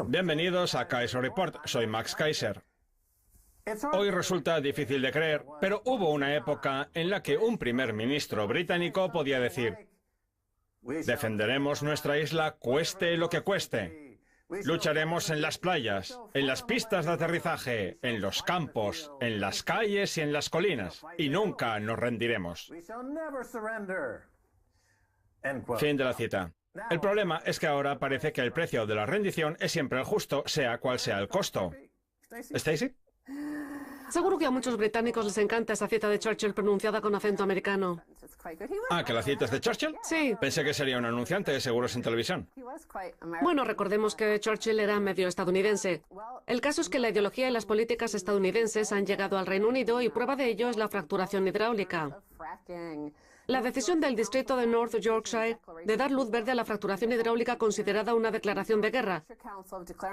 Bienvenidos a Kaiser Report, soy Max Kaiser. Hoy resulta difícil de creer, pero hubo una época en la que un primer ministro británico podía decir: defenderemos nuestra isla cueste lo que cueste. Lucharemos en las playas, en las pistas de aterrizaje, en los campos, en las calles y en las colinas, y nunca nos rendiremos. Fin de la cita. El problema es que ahora parece que el precio de la rendición es siempre el justo, sea cual sea el costo. ¿Stacy? Seguro que a muchos británicos les encanta esa cita de Churchill pronunciada con acento americano. Ah, ¿que la cita es de Churchill? Sí. Pensé que sería un anunciante de seguros en televisión. Bueno, recordemos que Churchill era medio estadounidense. El caso es que la ideología y las políticas estadounidenses han llegado al Reino Unido y prueba de ello es la fracturación hidráulica. La decisión del distrito de North Yorkshire de dar luz verde a la fracturación hidráulica considerada una declaración de guerra.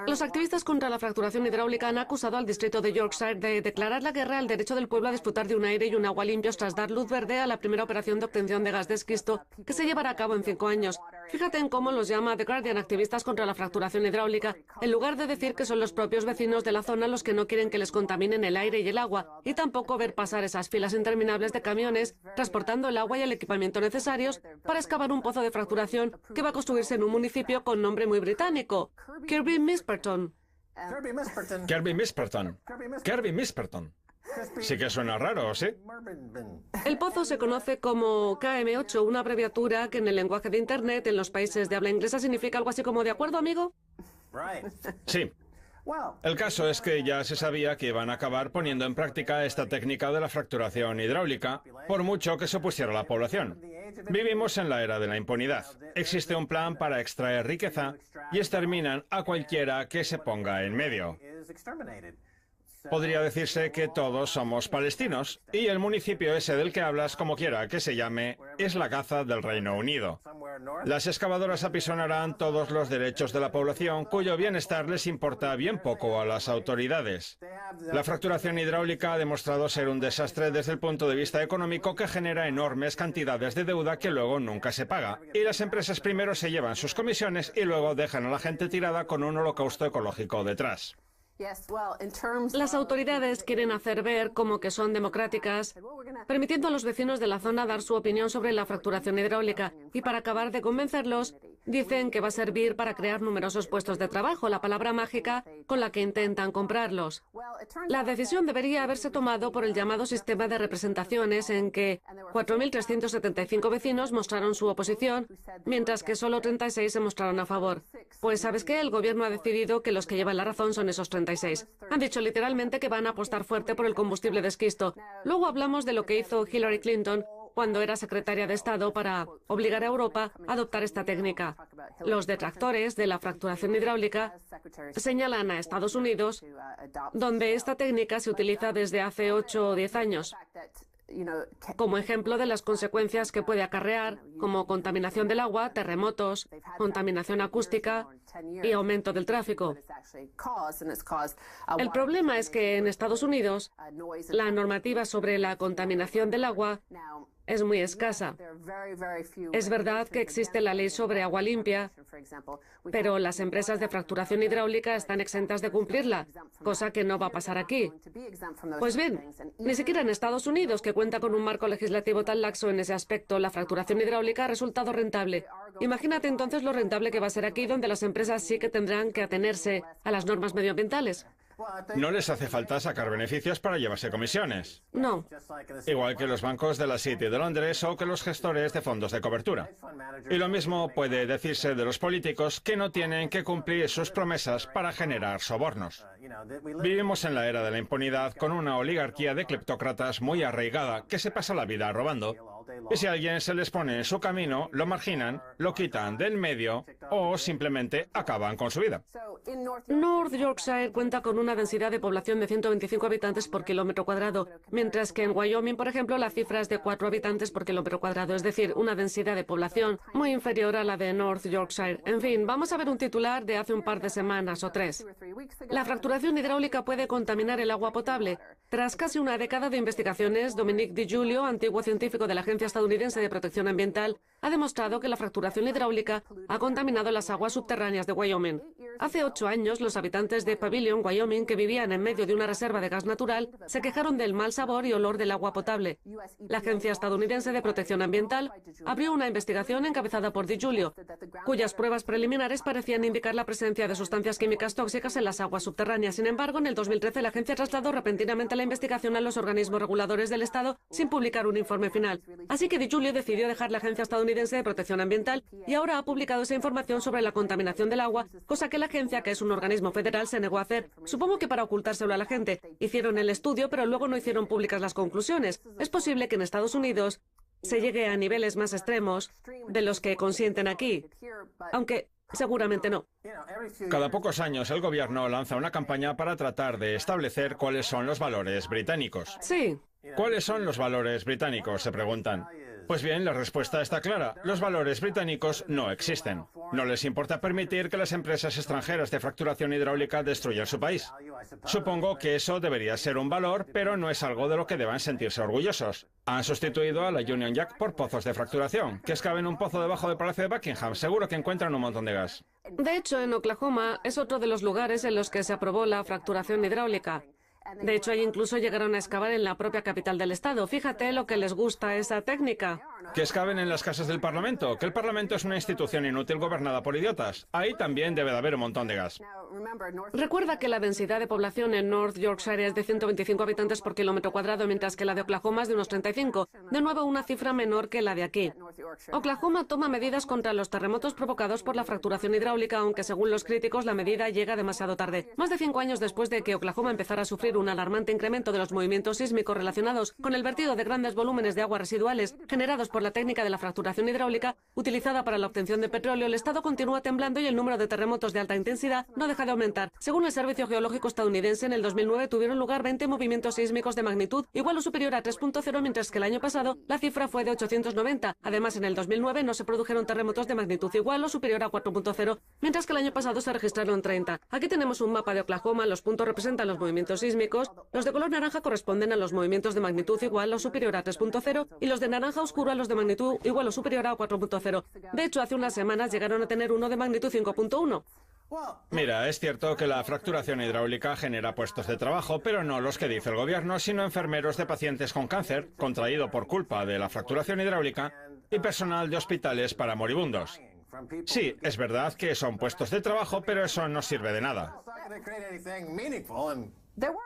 Los activistas contra la fracturación hidráulica han acusado al distrito de Yorkshire de declarar la guerra al derecho del pueblo a disfrutar de un aire y un agua limpios tras dar luz verde a la primera operación de obtención de gas de esquisto que se llevará a cabo en 5 años. Fíjate en cómo los llama The Guardian activistas contra la fracturación hidráulica, en lugar de decir que son los propios vecinos de la zona los que no quieren que les contaminen el aire y el agua, y tampoco ver pasar esas filas interminables de camiones transportando el agua y el equipamiento necesarios para excavar un pozo de fracturación que va a construirse en un municipio con nombre muy británico, Kirkby Misperton. Kirkby Misperton. Kirkby Misperton. Sí que suena raro, ¿sí? El pozo se conoce como KM8, una abreviatura que en el lenguaje de Internet en los países de habla inglesa significa algo así como ¿de acuerdo, amigo? Sí. El caso es que ya se sabía que iban a acabar poniendo en práctica esta técnica de la fracturación hidráulica, por mucho que se opusiera la población. Vivimos en la era de la impunidad. Existe un plan para extraer riqueza y exterminan a cualquiera que se ponga en medio. Podría decirse que todos somos palestinos, y el municipio ese del que hablas, como quiera que se llame, es la Gaza del Reino Unido. Las excavadoras apisonarán todos los derechos de la población, cuyo bienestar les importa bien poco a las autoridades. La fracturación hidráulica ha demostrado ser un desastre desde el punto de vista económico, que genera enormes cantidades de deuda que luego nunca se paga. Y las empresas primero se llevan sus comisiones y luego dejan a la gente tirada con un holocausto ecológico detrás. Las autoridades quieren hacer ver como que son democráticas, permitiendo a los vecinos de la zona dar su opinión sobre la fracturación hidráulica. Y para acabar de convencerlos, dicen que va a servir para crear numerosos puestos de trabajo, la palabra mágica con la que intentan comprarlos. La decisión debería haberse tomado por el llamado sistema de representaciones, en que 4.375 vecinos mostraron su oposición, mientras que solo 36 se mostraron a favor. Pues ¿sabes qué? El gobierno ha decidido que los que llevan la razón son esos 36. Han dicho literalmente que van a apostar fuerte por el combustible de esquisto. Luego hablamos de lo que hizo Hillary Clinton cuando era secretaria de Estado para obligar a Europa a adoptar esta técnica. Los detractores de la fracturación hidráulica señalan a Estados Unidos, donde esta técnica se utiliza desde hace 8 o 10 años, como ejemplo de las consecuencias que puede acarrear, como contaminación del agua, terremotos, contaminación acústica y aumento del tráfico. El problema es que en Estados Unidos, la normativa sobre la contaminación del agua es muy escasa. Es verdad que existe la ley sobre agua limpia, pero las empresas de fracturación hidráulica están exentas de cumplirla, cosa que no va a pasar aquí. Pues bien, ni siquiera en Estados Unidos, que cuenta con un marco legislativo tan laxo en ese aspecto, la fracturación hidráulica ha resultado rentable. Imagínate entonces lo rentable que va a ser aquí, donde las empresas sí que tendrán que atenerse a las normas medioambientales. No les hace falta sacar beneficios para llevarse comisiones. No. Igual que los bancos de la City de Londres o que los gestores de fondos de cobertura. Y lo mismo puede decirse de los políticos, que no tienen que cumplir sus promesas para generar sobornos. Vivimos en la era de la impunidad, con una oligarquía de cleptócratas muy arraigada que se pasa la vida robando. Y si alguien se les pone en su camino, lo marginan, lo quitan del medio o simplemente acaban con su vida. North Yorkshire cuenta con una densidad de población de 125 habitantes por kilómetro cuadrado, mientras que en Wyoming, por ejemplo, la cifra es de 4 habitantes por kilómetro cuadrado, es decir, una densidad de población muy inferior a la de North Yorkshire. En fin, vamos a ver un titular de hace un par de semanas o 3. La fracturación hidráulica puede contaminar el agua potable. Tras casi una década de investigaciones, Dominic DiGiulio, antiguo científico de la Agencia Estadounidense de Protección Ambiental, ha demostrado que la fracturación hidráulica ha contaminado las aguas subterráneas de Wyoming. Hace 8 años, los habitantes de Pavilion, Wyoming, que vivían en medio de una reserva de gas natural, se quejaron del mal sabor y olor del agua potable. La Agencia Estadounidense de Protección Ambiental abrió una investigación encabezada por DiGiulio, cuyas pruebas preliminares parecían indicar la presencia de sustancias químicas tóxicas en las aguas subterráneas. Sin embargo, en el 2013 la agencia trasladó repentinamente la investigación a los organismos reguladores del Estado sin publicar un informe final. Así que DiGiulio decidió dejar la Agencia Estadounidense de Protección Ambiental y ahora ha publicado esa información sobre la contaminación del agua, cosa que la agencia, que es un organismo federal, se negó a hacer. Supongo que para ocultárselo a la gente. Hicieron el estudio, pero luego no hicieron públicas las conclusiones. Es posible que en Estados Unidos se llegue a niveles más extremos de los que consienten aquí, aunque seguramente no. Cada pocos años el gobierno lanza una campaña para tratar de establecer cuáles son los valores británicos. Sí. ¿Cuáles son los valores británicos?, se preguntan. Pues bien, la respuesta está clara. Los valores británicos no existen. No les importa permitir que las empresas extranjeras de fracturación hidráulica destruyan su país. Supongo que eso debería ser un valor, pero no es algo de lo que deban sentirse orgullosos. Han sustituido a la Union Jack por pozos de fracturación, que excaven un pozo debajo del Palacio de Buckingham. Seguro que encuentran un montón de gas. De hecho, en Oklahoma es otro de los lugares en los que se aprobó la fracturación hidráulica. De hecho, ahí incluso llegaron a excavar en la propia capital del estado. Fíjate lo que les gusta esa técnica. Que excaven en las casas del Parlamento, que el Parlamento es una institución inútil gobernada por idiotas. Ahí también debe de haber un montón de gas. Recuerda que la densidad de población en North Yorkshire es de 125 habitantes por kilómetro cuadrado, mientras que la de Oklahoma es de unos 35. De nuevo, una cifra menor que la de aquí. Oklahoma toma medidas contra los terremotos provocados por la fracturación hidráulica, aunque según los críticos la medida llega demasiado tarde. Más de 5 años después de que Oklahoma empezara a sufrir un alarmante incremento de los movimientos sísmicos relacionados con el vertido de grandes volúmenes de aguas residuales generados por la técnica de la fracturación hidráulica utilizada para la obtención de petróleo, el estado continúa temblando y el número de terremotos de alta intensidad no deja de aumentar. Según el Servicio Geológico estadounidense, en el 2009 tuvieron lugar 20 movimientos sísmicos de magnitud igual o superior a 3.0, mientras que el año pasado la cifra fue de 890. Además, en el 2009 no se produjeron terremotos de magnitud igual o superior a 4.0, mientras que el año pasado se registraron 30. Aquí tenemos un mapa de Oklahoma. Los puntos representan los movimientos sísmicos. Los de color naranja corresponden a los movimientos de magnitud igual o superior a 3.0 y los de naranja oscuro a los de magnitud igual o superior a 4.0. De hecho, hace unas semanas llegaron a tener uno de magnitud 5.1. Mira, es cierto que la fracturación hidráulica genera puestos de trabajo, pero no los que dice el gobierno, sino enfermeros de pacientes con cáncer, contraído por culpa de la fracturación hidráulica, y personal de hospitales para moribundos. Sí, es verdad que son puestos de trabajo, pero eso no sirve de nada.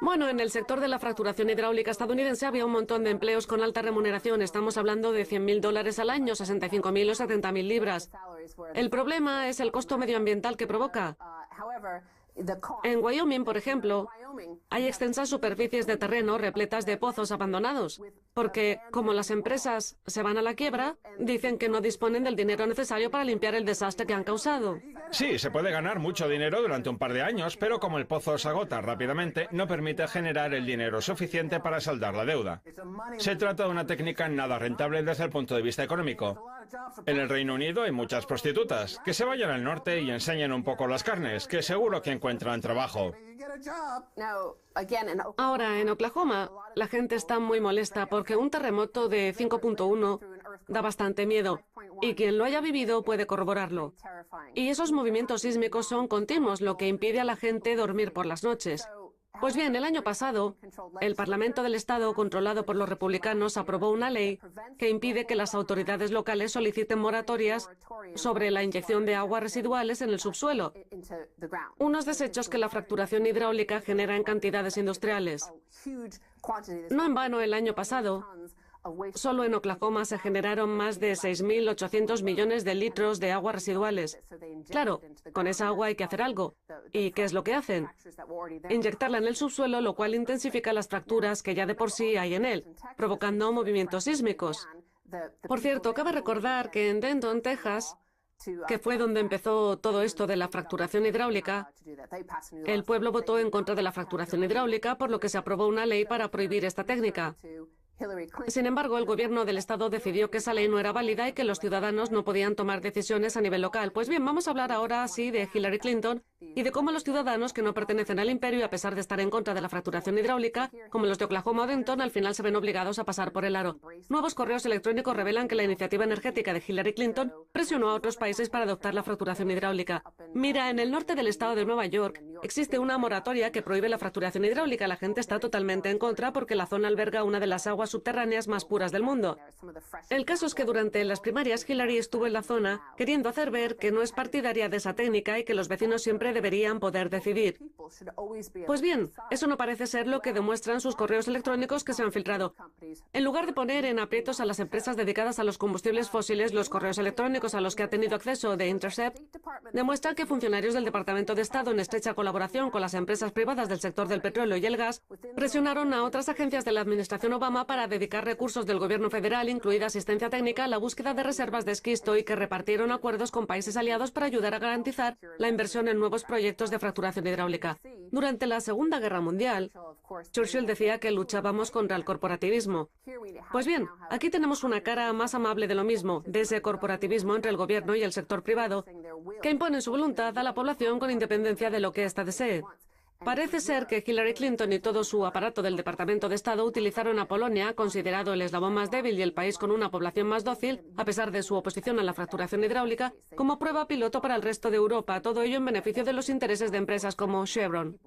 Bueno, en el sector de la fracturación hidráulica estadounidense había un montón de empleos con alta remuneración. Estamos hablando de $100.000 al año, 65.000 o 70.000 libras. El problema es el costo medioambiental que provoca. En Wyoming, por ejemplo, hay extensas superficies de terreno repletas de pozos abandonados, porque como las empresas se van a la quiebra, dicen que no disponen del dinero necesario para limpiar el desastre que han causado. Sí, se puede ganar mucho dinero durante un par de años, pero como el pozo se agota rápidamente, no permite generar el dinero suficiente para saldar la deuda. Se trata de una técnica nada rentable desde el punto de vista económico. En el Reino Unido hay muchas prostitutas. Que se vayan al norte y enseñen un poco las carnes, que seguro que encuentran trabajo. Ahora, en Oklahoma, la gente está muy molesta porque un terremoto de 5.1 da bastante miedo, y quien lo haya vivido puede corroborarlo. Y esos movimientos sísmicos son continuos, lo que impide a la gente dormir por las noches. Pues bien, el año pasado, el Parlamento del Estado, controlado por los republicanos, aprobó una ley que impide que las autoridades locales soliciten moratorias sobre la inyección de aguas residuales en el subsuelo, unos desechos que la fracturación hidráulica genera en cantidades industriales. No en vano, el año pasado, solo en Oklahoma se generaron más de 6.800 millones de litros de aguas residuales. Claro, con esa agua hay que hacer algo. ¿Y qué es lo que hacen? Inyectarla en el subsuelo, lo cual intensifica las fracturas que ya de por sí hay en él, provocando movimientos sísmicos. Por cierto, cabe recordar que en Denton, Texas, que fue donde empezó todo esto de la fracturación hidráulica, el pueblo votó en contra de la fracturación hidráulica, por lo que se aprobó una ley para prohibir esta técnica. Sin embargo, el gobierno del estado decidió que esa ley no era válida y que los ciudadanos no podían tomar decisiones a nivel local. Pues bien, vamos a hablar ahora sí de Hillary Clinton y de cómo los ciudadanos que no pertenecen al imperio, a pesar de estar en contra de la fracturación hidráulica, como los de Oklahoma o Denton, al final se ven obligados a pasar por el aro. Nuevos correos electrónicos revelan que la iniciativa energética de Hillary Clinton presionó a otros países para adoptar la fracturación hidráulica. Mira, en el norte del estado de Nueva York existe una moratoria que prohíbe la fracturación hidráulica. La gente está totalmente en contra porque la zona alberga una de las aguas subterráneas más puras del mundo. El caso es que durante las primarias Hillary estuvo en la zona queriendo hacer ver que no es partidaria de esa técnica y que los vecinos siempre deberían poder decidir. Pues bien, eso no parece ser lo que demuestran sus correos electrónicos que se han filtrado. En lugar de poner en aprietos a las empresas dedicadas a los combustibles fósiles, los correos electrónicos a los que ha tenido acceso The Intercept demuestran que funcionarios del Departamento de Estado, en estrecha colaboración con las empresas privadas del sector del petróleo y el gas, presionaron a otras agencias de la administración Obama para dedicar recursos del gobierno federal, incluida asistencia técnica, a la búsqueda de reservas de esquisto y que repartieron acuerdos con países aliados para ayudar a garantizar la inversión en nuevos proyectos de fracturación hidráulica. Durante la Segunda Guerra Mundial, Churchill decía que luchábamos contra el corporativismo. Pues bien, aquí tenemos una cara más amable de lo mismo, de ese corporativismo entre el gobierno y el sector privado, que imponen su voluntad a la población con independencia de lo que ésta desee. Parece ser que Hillary Clinton y todo su aparato del Departamento de Estado utilizaron a Polonia, considerado el eslabón más débil y el país con una población más dócil, a pesar de su oposición a la fracturación hidráulica, como prueba piloto para el resto de Europa, todo ello en beneficio de los intereses de empresas como Chevron.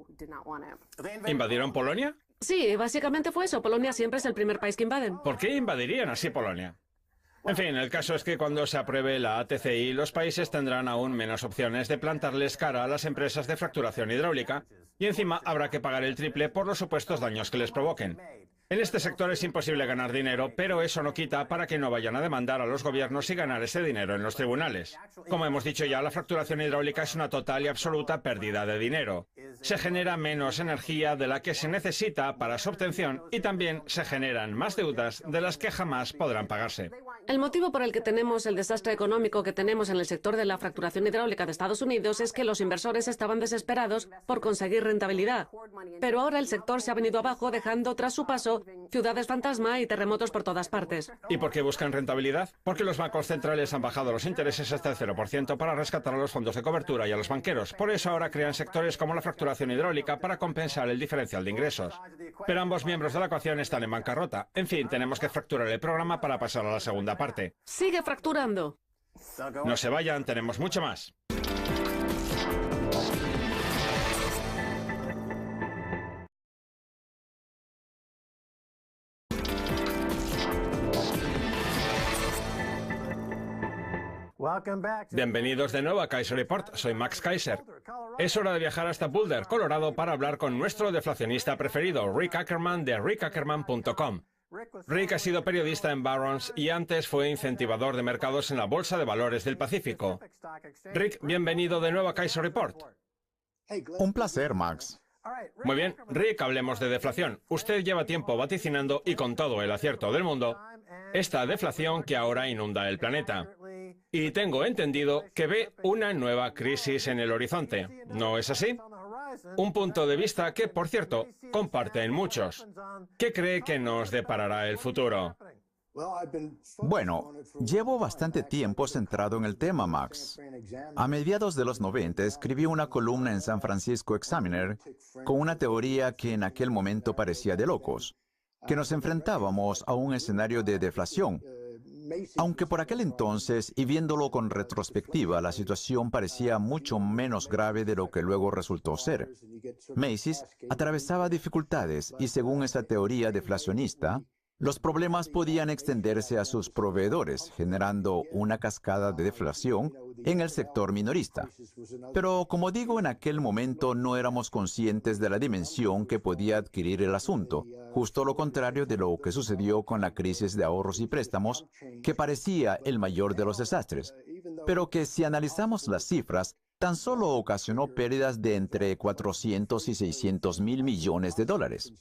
¿Invadieron Polonia? Sí, básicamente fue eso. Polonia siempre es el primer país que invaden. ¿Por qué invadirían así Polonia? En fin, el caso es que cuando se apruebe la ATCI, los países tendrán aún menos opciones de plantarles cara a las empresas de fracturación hidráulica y encima habrá que pagar el triple por los supuestos daños que les provoquen. En este sector es imposible ganar dinero, pero eso no quita para que no vayan a demandar a los gobiernos y ganar ese dinero en los tribunales. Como hemos dicho ya, la fracturación hidráulica es una total y absoluta pérdida de dinero. Se genera menos energía de la que se necesita para su obtención y también se generan más deudas de las que jamás podrán pagarse. El motivo por el que tenemos el desastre económico que tenemos en el sector de la fracturación hidráulica de Estados Unidos es que los inversores estaban desesperados por conseguir rentabilidad. Pero ahora el sector se ha venido abajo, dejando tras su paso ciudades fantasma y terremotos por todas partes. ¿Y por qué buscan rentabilidad? Porque los bancos centrales han bajado los intereses hasta el 0% para rescatar a los fondos de cobertura y a los banqueros. Por eso ahora crean sectores como la fracturación hidráulica para compensar el diferencial de ingresos. Pero ambos miembros de la ecuación están en bancarrota. En fin, tenemos que fracturar el programa para pasar a la segunda parte. Sigue fracturando. No se vayan, tenemos mucho más. Bienvenidos de nuevo a Kaiser Report, soy Max Kaiser. Es hora de viajar hasta Boulder, Colorado, para hablar con nuestro deflacionista preferido, Rick Ackerman de rickackerman.com. Rick ha sido periodista en Barron's y antes fue incentivador de mercados en la Bolsa de Valores del Pacífico. Rick, bienvenido de nuevo a Kaiser Report. Un placer, Max. Muy bien, Rick, hablemos de deflación. Usted lleva tiempo vaticinando, y con todo el acierto del mundo, esta deflación que ahora inunda el planeta. Y tengo entendido que ve una nueva crisis en el horizonte. ¿No es así? Un punto de vista que, por cierto, comparten muchos. ¿Qué cree que nos deparará el futuro? Bueno, llevo bastante tiempo centrado en el tema, Max. A mediados de los 90 escribí una columna en San Francisco Examiner con una teoría que en aquel momento parecía de locos, que nos enfrentábamos a un escenario de deflación. Aunque por aquel entonces, y viéndolo con retrospectiva, la situación parecía mucho menos grave de lo que luego resultó ser. Macy's atravesaba dificultades y, según esa teoría deflacionista, los problemas podían extenderse a sus proveedores, generando una cascada de deflación en el sector minorista. Pero, como digo, en aquel momento no éramos conscientes de la dimensión que podía adquirir el asunto, justo lo contrario de lo que sucedió con la crisis de ahorros y préstamos, que parecía el mayor de los desastres, pero que si analizamos las cifras, tan solo ocasionó pérdidas de entre 400 y 600 mil millones de dólares.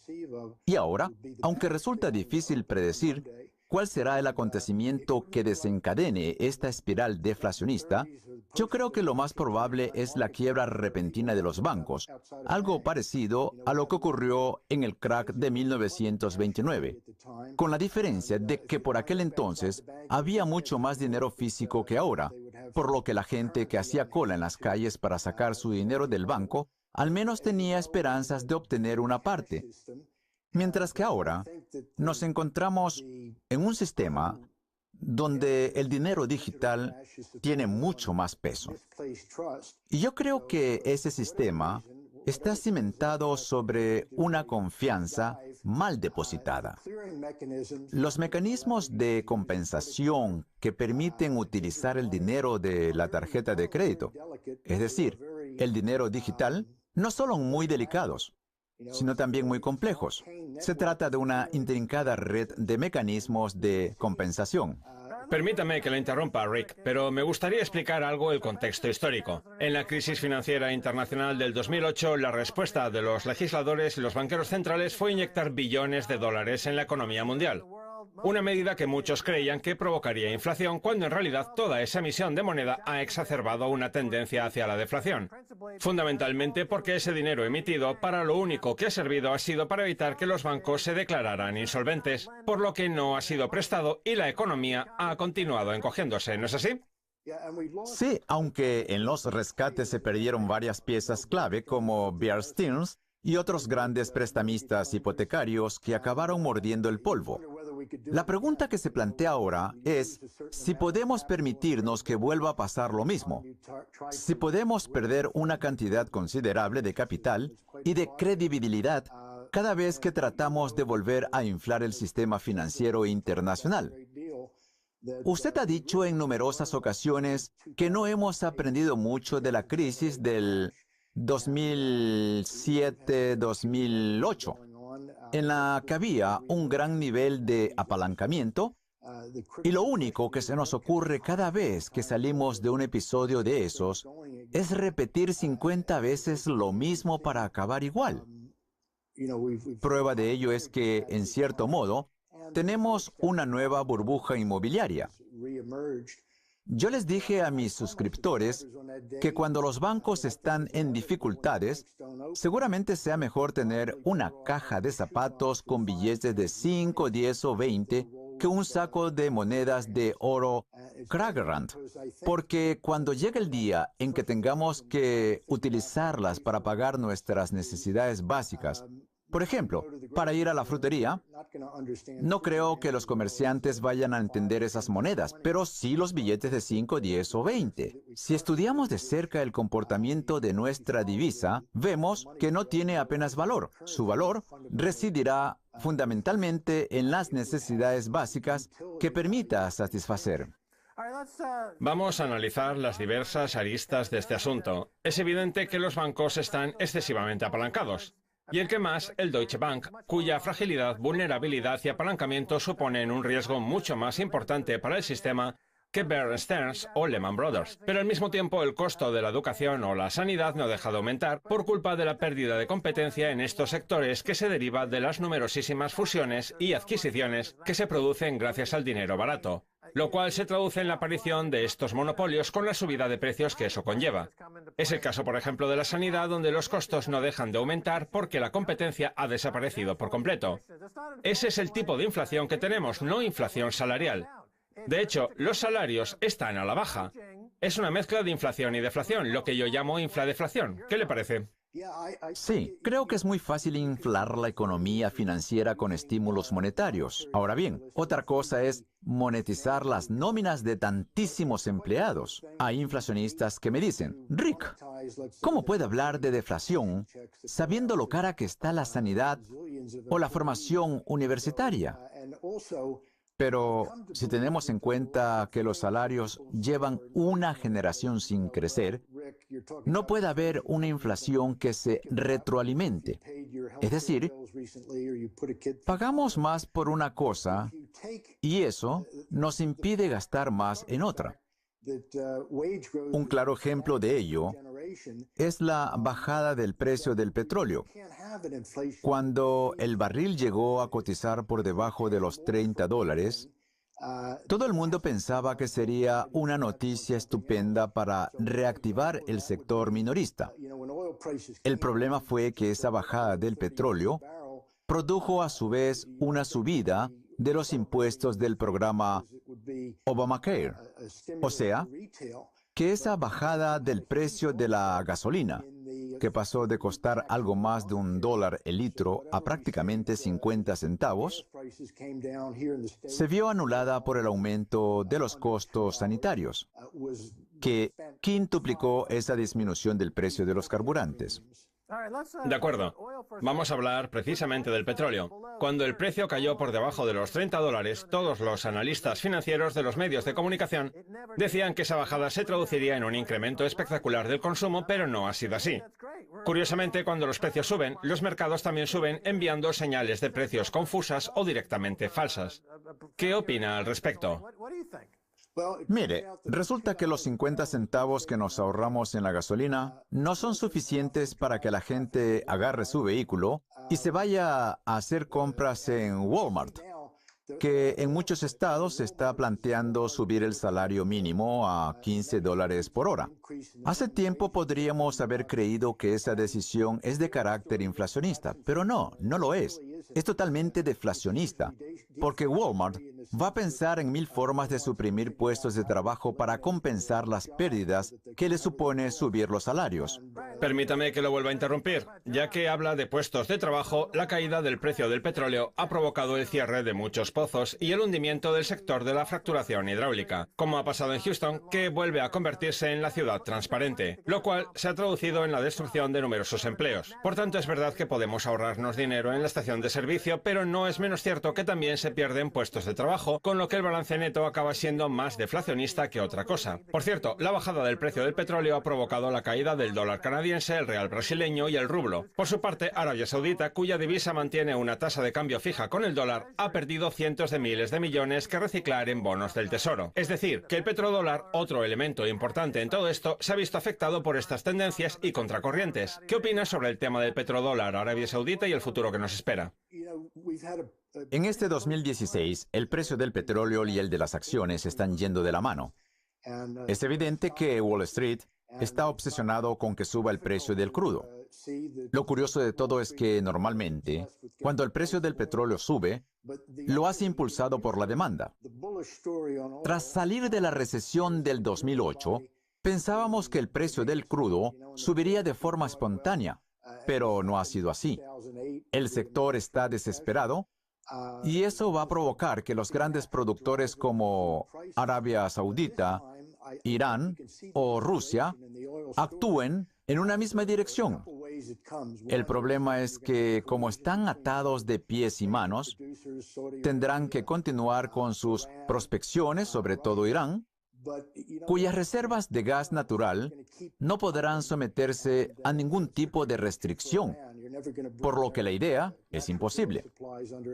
Y ahora, aunque resulta difícil predecir cuál será el acontecimiento que desencadene esta espiral deflacionista, yo creo que lo más probable es la quiebra repentina de los bancos, algo parecido a lo que ocurrió en el crack de 1929, con la diferencia de que por aquel entonces había mucho más dinero físico que ahora, por lo que la gente que hacía cola en las calles para sacar su dinero del banco al menos tenía esperanzas de obtener una parte. Mientras que ahora nos encontramos en un sistema donde el dinero digital tiene mucho más peso. Y yo creo que ese sistema está cimentado sobre una confianza mal depositada. Los mecanismos de compensación que permiten utilizar el dinero de la tarjeta de crédito, es decir, el dinero digital, no son muy delicados, sino también muy complejos. Se trata de una intrincada red de mecanismos de compensación. Permítame que le interrumpa, Rick, pero me gustaría explicar algo del contexto histórico. En la crisis financiera internacional del 2008, la respuesta de los legisladores y los banqueros centrales fue inyectar billones de dólares en la economía mundial. Una medida que muchos creían que provocaría inflación, cuando en realidad toda esa emisión de moneda ha exacerbado una tendencia hacia la deflación. Fundamentalmente porque ese dinero emitido para lo único que ha servido ha sido para evitar que los bancos se declararan insolventes, por lo que no ha sido prestado y la economía ha continuado encogiéndose, ¿no es así? Sí, aunque en los rescates se perdieron varias piezas clave como Bear Stearns y otros grandes prestamistas hipotecarios que acabaron mordiendo el polvo. La pregunta que se plantea ahora es si podemos permitirnos que vuelva a pasar lo mismo, si podemos perder una cantidad considerable de capital y de credibilidad cada vez que tratamos de volver a inflar el sistema financiero internacional. Usted ha dicho en numerosas ocasiones que no hemos aprendido mucho de la crisis del 2007-2008. En la que había un gran nivel de apalancamiento, y lo único que se nos ocurre cada vez que salimos de un episodio de esos es repetir 50 veces lo mismo para acabar igual. Prueba de ello es que, en cierto modo, tenemos una nueva burbuja inmobiliaria. Yo les dije a mis suscriptores que cuando los bancos están en dificultades, seguramente sea mejor tener una caja de zapatos con billetes de 5, 10 o 20 que un saco de monedas de oro Kragerrand. Porque cuando llegue el día en que tengamos que utilizarlas para pagar nuestras necesidades básicas, por ejemplo, para ir a la frutería, no creo que los comerciantes vayan a entender esas monedas, pero sí los billetes de 5, 10 o 20. Si estudiamos de cerca el comportamiento de nuestra divisa, vemos que no tiene apenas valor. Su valor residirá fundamentalmente en las necesidades básicas que permita satisfacer. Vamos a analizar las diversas aristas de este asunto. Es evidente que los bancos están excesivamente apalancados. Y el que más, el Deutsche Bank, cuya fragilidad, vulnerabilidad y apalancamiento suponen un riesgo mucho más importante para el sistema que Bear Stearns o Lehman Brothers. Pero al mismo tiempo el costo de la educación o la sanidad no deja de aumentar por culpa de la pérdida de competencia en estos sectores que se deriva de las numerosísimas fusiones y adquisiciones que se producen gracias al dinero barato, lo cual se traduce en la aparición de estos monopolios con la subida de precios que eso conlleva. Es el caso, por ejemplo, de la sanidad, donde los costos no dejan de aumentar porque la competencia ha desaparecido por completo. Ese es el tipo de inflación que tenemos, no inflación salarial. De hecho, los salarios están a la baja. Es una mezcla de inflación y deflación, lo que yo llamo infladeflación. ¿Qué le parece? Sí, creo que es muy fácil inflar la economía financiera con estímulos monetarios. Ahora bien, otra cosa es monetizar las nóminas de tantísimos empleados. Hay inflacionistas que me dicen, Rick, ¿cómo puede hablar de deflación sabiendo lo cara que está la sanidad o la formación universitaria? Pero si tenemos en cuenta que los salarios llevan una generación sin crecer, no puede haber una inflación que se retroalimente. Es decir, pagamos más por una cosa y eso nos impide gastar más en otra. Un claro ejemplo de ello es la bajada del precio del petróleo. Cuando el barril llegó a cotizar por debajo de los $30, todo el mundo pensaba que sería una noticia estupenda para reactivar el sector minorista. El problema fue que esa bajada del petróleo produjo a su vez una subida de los impuestos del programa Obamacare. O sea, que esa bajada del precio de la gasolina, que pasó de costar algo más de $1 el litro a prácticamente 50 centavos, se vio anulada por el aumento de los costos sanitarios, que quintuplicó esa disminución del precio de los carburantes. De acuerdo. Vamos a hablar precisamente del petróleo. Cuando el precio cayó por debajo de los $30, todos los analistas financieros de los medios de comunicación decían que esa bajada se traduciría en un incremento espectacular del consumo, pero no ha sido así. Curiosamente, cuando los precios suben, los mercados también suben enviando señales de precios confusas o directamente falsas. ¿Qué opina al respecto? Mire, resulta que los 50 centavos que nos ahorramos en la gasolina no son suficientes para que la gente agarre su vehículo y se vaya a hacer compras en Walmart, que en muchos estados se está planteando subir el salario mínimo a $15 por hora. Hace tiempo podríamos haber creído que esa decisión es de carácter inflacionista, pero no lo es. Es totalmente deflacionista, porque Walmart va a pensar en 1000 formas de suprimir puestos de trabajo para compensar las pérdidas que le supone subir los salarios. Permítame que lo vuelva a interrumpir. Ya que habla de puestos de trabajo, la caída del precio del petróleo ha provocado el cierre de muchos pozos y el hundimiento del sector de la fracturación hidráulica, como ha pasado en Houston, que vuelve a convertirse en la ciudad transparente, lo cual se ha traducido en la destrucción de numerosos empleos. Por tanto, es verdad que podemos ahorrarnos dinero en la estación de servicio, pero no es menos cierto que también se pierden puestos de trabajo, con lo que el balance neto acaba siendo más deflacionista que otra cosa. Por cierto, la bajada del precio del petróleo ha provocado la caída del dólar canadiense, el real brasileño y el rublo. Por su parte, Arabia Saudita, cuya divisa mantiene una tasa de cambio fija con el dólar, ha perdido cientos de miles de millones que reciclar en bonos del tesoro. Es decir, que el petrodólar, otro elemento importante en todo esto, se ha visto afectado por estas tendencias y contracorrientes. ¿Qué opinas sobre el tema del petrodólar, Arabia Saudita y el futuro que nos espera? En este 2016, el precio del petróleo y el de las acciones están yendo de la mano. Es evidente que Wall Street está obsesionado con que suba el precio del crudo. Lo curioso de todo es que normalmente, cuando el precio del petróleo sube, lo hace impulsado por la demanda. Tras salir de la recesión del 2008, pensábamos que el precio del crudo subiría de forma espontánea, pero no ha sido así. El sector está desesperado y eso va a provocar que los grandes productores como Arabia Saudita, Irán o Rusia actúen en una misma dirección. El problema es que, como están atados de pies y manos, tendrán que continuar con sus prospecciones, sobre todo Irán, cuyas reservas de gas natural no podrán someterse a ningún tipo de restricción, por lo que la idea es imposible.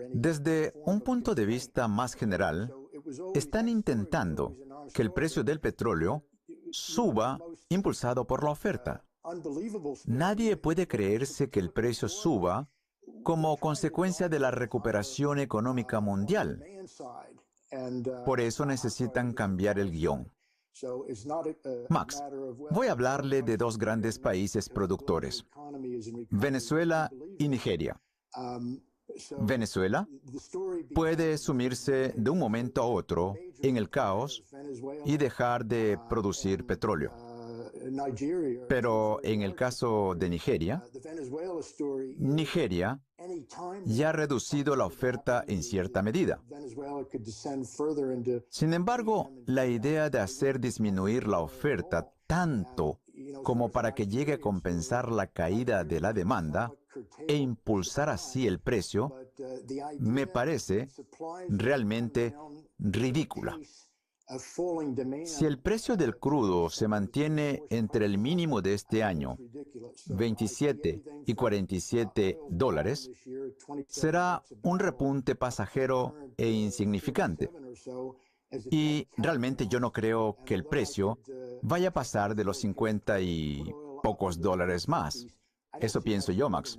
Desde un punto de vista más general, están intentando que el precio del petróleo suba impulsado por la oferta. Nadie puede creerse que el precio suba como consecuencia de la recuperación económica mundial. Por eso necesitan cambiar el guión. Max, voy a hablarle de dos grandes países productores, Venezuela y Nigeria. Venezuela puede sumirse de un momento a otro en el caos y dejar de producir petróleo. Pero en el caso de Nigeria, Nigeria ya ha reducido la oferta en cierta medida. Sin embargo, la idea de hacer disminuir la oferta tanto como para que llegue a compensar la caída de la demanda e impulsar así el precio, me parece realmente ridícula. Si el precio del crudo se mantiene entre el mínimo de este año, 27 y 47 dólares, será un repunte pasajero e insignificante. Y realmente yo no creo que el precio vaya a pasar de los 50 y pocos dólares más. Eso pienso yo, Max.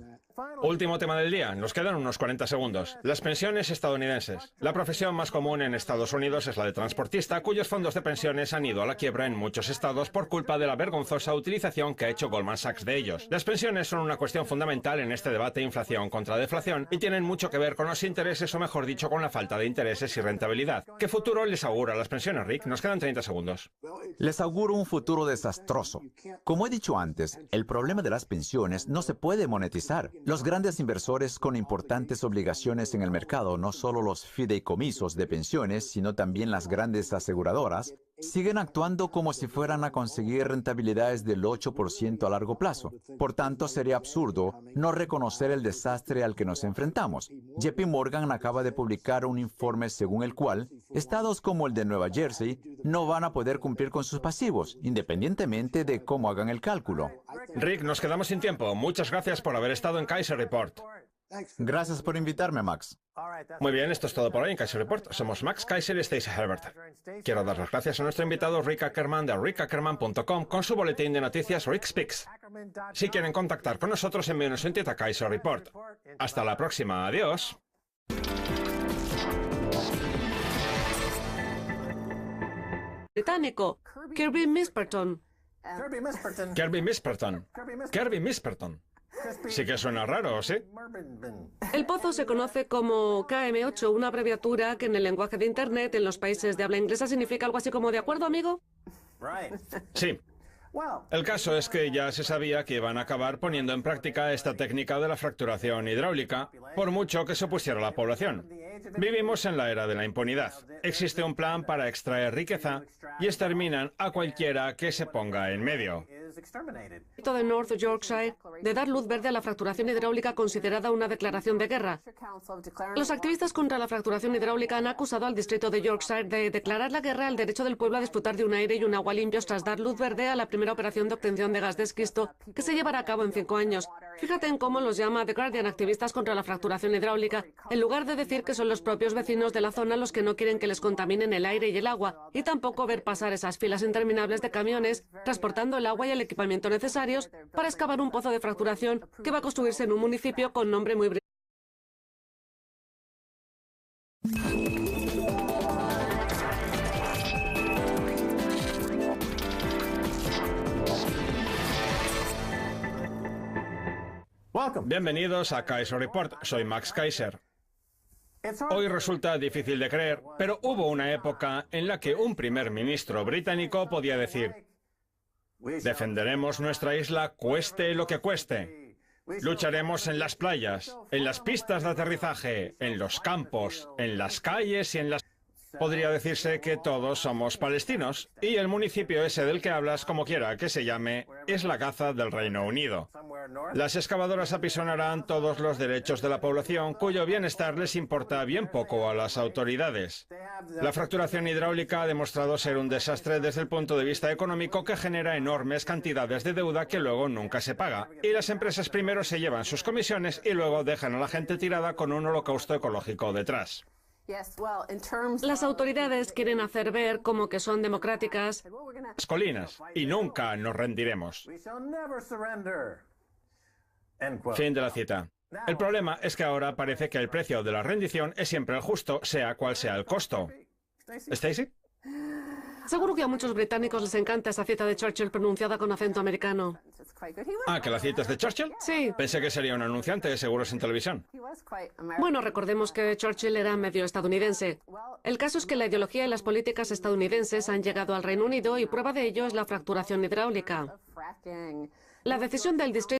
Último tema del día, nos quedan unos 40 segundos. Las pensiones estadounidenses. La profesión más común en Estados Unidos es la de transportista, cuyos fondos de pensiones han ido a la quiebra en muchos estados por culpa de la vergonzosa utilización que ha hecho Goldman Sachs de ellos. Las pensiones son una cuestión fundamental en este debate inflación contra deflación y tienen mucho que ver con los intereses, o mejor dicho, con la falta de intereses y rentabilidad. ¿Qué futuro les augura a las pensiones, Rick? Nos quedan 30 segundos. Les auguro un futuro desastroso. Como he dicho antes, el problema de las pensiones no se puede monetizar. Los grandes inversores con importantes obligaciones en el mercado, no solo los fideicomisos de pensiones, sino también las grandes aseguradoras, siguen actuando como si fueran a conseguir rentabilidades del 8% a largo plazo. Por tanto, sería absurdo no reconocer el desastre al que nos enfrentamos. JP Morgan acaba de publicar un informe según el cual estados como el de Nueva Jersey no van a poder cumplir con sus pasivos, independientemente de cómo hagan el cálculo. Rick, nos quedamos sin tiempo. Muchas gracias por haber estado en Kaiser Report. Gracias por invitarme, Max. Muy bien, esto es todo por hoy en Kaiser Report. Somos Max Kaiser y Stacey Herbert. Quiero dar las gracias a nuestro invitado Rick Ackerman de rickackerman.com con su boletín de noticias Rick Speaks. Si quieren contactar con nosotros, envíenos un tweet a Kaiser Report. Hasta la próxima. Adiós. Británico, Kirby Misperton. Kirby Misperton. Sí que suena raro, ¿sí? El pozo se conoce como KM8, una abreviatura que en el lenguaje de Internet en los países de habla inglesa significa algo así como ¿de acuerdo, amigo? Sí. El caso es que ya se sabía que iban a acabar poniendo en práctica esta técnica de la fracturación hidráulica, por mucho que se opusiera la población. Vivimos en la era de la impunidad. Existe un plan para extraer riqueza y exterminan a cualquiera que se ponga en medio. De North Yorkshire de dar luz verde a la fracturación hidráulica considerada una declaración de guerra. Los activistas contra la fracturación hidráulica han acusado al distrito de Yorkshire de declarar la guerra al derecho del pueblo a disfrutar de un aire y un agua limpios tras dar luz verde a la primera operación de obtención de gas de esquisto que se llevará a cabo en 5 años. Fíjate en cómo los llama The Guardian activistas contra la fracturación hidráulica, en lugar de decir que son los propios vecinos de la zona los que no quieren que les contaminen el aire y el agua, y tampoco ver pasar esas filas interminables de camiones transportando el agua y el equipamiento necesarios para excavar un pozo de fracturación que va a construirse en un municipio con nombre muy británico. Bienvenidos a Kaiser Report. Soy Max Kaiser. Hoy resulta difícil de creer, pero hubo una época en la que un primer ministro británico podía decir: defenderemos nuestra isla cueste lo que cueste. Lucharemos en las playas, en las pistas de aterrizaje, en los campos, en las calles y en las... Podría decirse que todos somos palestinos, y el municipio ese del que hablas, como quiera que se llame, es la Gaza del Reino Unido. Las excavadoras apisonarán todos los derechos de la población, cuyo bienestar les importa bien poco a las autoridades. La fracturación hidráulica ha demostrado ser un desastre desde el punto de vista económico, que genera enormes cantidades de deuda que luego nunca se paga. Y las empresas primero se llevan sus comisiones y luego dejan a la gente tirada con un holocausto ecológico detrás. Las autoridades quieren hacer ver como que son democráticas. Las colinas, y nunca nos rendiremos. Fin de la cita. El problema es que ahora parece que el precio de la rendición es siempre el justo, sea cual sea el costo. ¿Stacey? Seguro que a muchos británicos les encanta esa cita de Churchill pronunciada con acento americano. Ah, ¿que la cita es de Churchill? Sí. Pensé que sería un anunciante de seguros en televisión. Bueno, recordemos que Churchill era medio estadounidense. El caso es que la ideología y las políticas estadounidenses han llegado al Reino Unido y prueba de ello es la fracturación hidráulica. La decisión del distrito